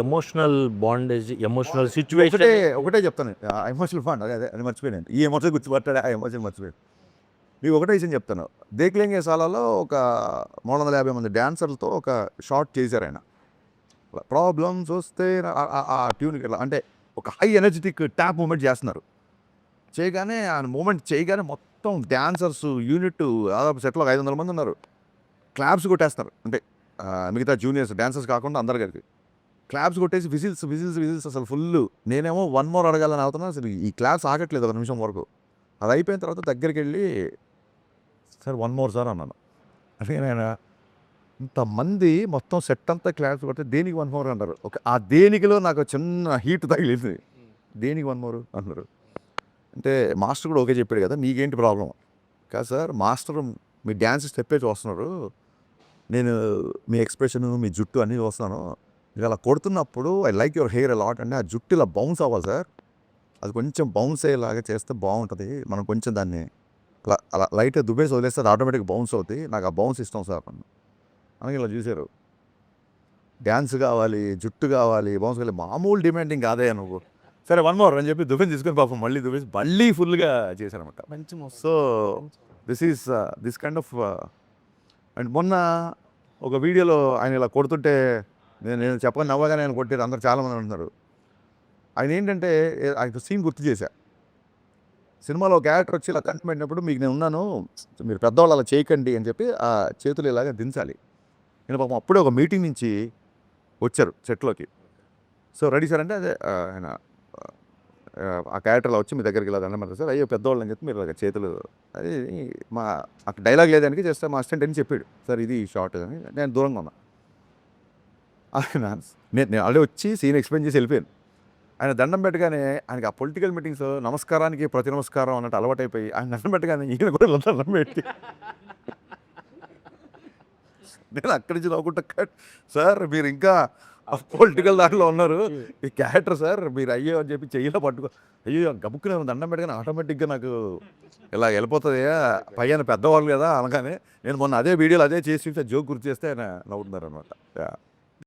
Emotional bondage, emotional ఒకటే situation. ఒకటే చెప్తాను, ఎమోషనల్ ఫండ్ అదే అది మర్చిపోయాను, ఈ ఎమోషన్ గుర్తుపట్టాడు, ఆ ఎమోషన్ మర్చిపోయాను. మీకు ఒకటే విషయం చెప్తాను, దేక్లేంగే సాలాలో ఒక 350 మంది డాన్సర్లతో ఒక షాట్ చేశారు ఆయన. ప్రాబ్లమ్స్ వస్తే ఆ ట్యూన్కి ఇట్లా అంటే ఒక హై ఎనర్జెటిక్ ట్యాప్ మూమెంట్ చేస్తున్నారు. చేయగానే ఆ మూమెంట్ చేయగానే మొత్తం డాన్సర్స్ యూనిట్ దాదాపు సెట్లో 500 మంది ఉన్నారు, క్లాప్స్ కొట్టేస్తున్నారు. అంటే మిగతా జూనియర్స్ డాన్సర్స్ కాకుండా అందరు కలిపి క్లాప్స్ కొట్టేసి విజిల్స్ విజిల్స్ విజిల్స్ అసలు ఫుల్. నేనేమో 1 మోర్ అడగాలని అవుతున్నా, అసలు ఈ క్లాప్స్ ఆగట్లేదు ఒక నిమిషం వరకు. అది అయిపోయిన తర్వాత దగ్గరికి వెళ్ళి సార్ 1 మోర్ సార్ అన్నాను. అంటే నేను ఇంతమంది మొత్తం సెట్ అంతా క్లాప్స్ కొడితే దేనికి 1 మోర్ అంటారు. ఆ దేనికిలో నాకు చిన్న హీట్ తగిలింది, దేనికి 1 మోర్ అంటున్నారు. అంటే మాస్టర్ కూడా ఓకే చెప్పాడు కదా, నీకేంటి ప్రాబ్లం. కాదు సార్, మాస్టర్ మీ డ్యాన్స్ స్టెప్పే చూస్తున్నారు, నేను మీ ఎక్స్ప్రెషన్ మీ జుట్టు అన్నీ చూస్తున్నాను, మీరు అలా కొడుతున్నప్పుడు I like your hair a lot అంటే ఆ జుట్టు ఇలా బౌన్స్ అవ్వాలి సార్, అది కొంచెం బౌన్స్ అయ్యేలాగా చేస్తే బాగుంటుంది, మనం కొంచెం దాన్ని అలా లైట్గా దుబ్బేసి వదిలేస్తే అది ఆటోమేటిక్గా బౌన్స్ అవుతుంది, నాకు ఆ బౌన్స్ ఇష్టం సార్ అని ఇలా చూశారు. డ్యాన్స్ కావాలి, జుట్టు కావాలి, బౌన్స్ కావాలి, మామూలు డిమాండింగ్ కాదే నువ్వు. సరే 1 మోర్ అని చెప్పి దువ్వెని తీసుకొని పాపం మళ్ళీ దువ్వేసి మళ్ళీ ఫుల్గా చేశారనమాట. మంచి so this kind of. And మొన్న ఒక వీడియోలో ఆయన ఇలా కొడుతుంటే నేను చెప్పగా నవ్వగానే ఆయన కొట్టారు, అందరు చాలామంది అంటున్నారు. ఆయన ఏంటంటే ఆయన సీన్ గుర్తు చేశా, సినిమాలో క్యారెక్టర్ వచ్చి ఇలా కంటి పెట్టినప్పుడు మీకు నేను ఉన్నాను, మీరు పెద్దవాళ్ళు అలా చేయకండి అని చెప్పి ఆ చేతులు ఇలాగా దించాలి. నేను పాపం అప్పుడే ఒక మీటింగ్ నుంచి వచ్చారు సెట్లోకి. సో రెడీ సార్ అంటే అదే ఆయన ఆ క్యారెక్టర్లో వచ్చి మీ దగ్గరికి ఇలా దండం పెడతారు సార్, అయ్యో పెద్దవాళ్ళు అని చెప్పి మీరు ఇలాగ చేతులు అది మా అక్కడ డైలాగ్ లేదానికి జస్ట్ మా అసిస్టెంట్ అని చెప్పాడు సార్ ఇది షార్ట్ అని. నేను దూరంగా ఉన్నా, నేను ఆల్రెడీ వచ్చి సీన్ ఎక్స్ప్లెయిన్ చేసి వెళ్ళిపోయాను. ఆయన దండం పెట్టగానే ఆయనకి ఆ పొలిటికల్ మీటింగ్స్ నమస్కారానికి ప్రతి నమస్కారం అన్నట్టు అలవాటైపోయి ఆయన దండం పెట్టగానే ఈయన కూడా ఇలా దండం పెట్టి నేను అక్కడి నుంచి నవ్వుకుంటా సార్ మీరు ఇంకా పొలిటికల్ దాంట్లో ఉన్నారు, ఈ క్యారెక్టర్ సార్ మీరు అయ్యో అని చెప్పి చెయ్యిలో పట్టుకో, అయ్యో గబుక్కునే దండం పెట్టగానే ఆటోమేటిక్గా నాకు ఇలా వెళ్ళిపోతుంది పైన పెద్దవాళ్ళు కదా అనగానే నేను మొన్న అదే వీడియోలో అదే చేసి జోక్ గుర్తు చేస్తే ఆయన నవ్వుతున్నారు అనమాట.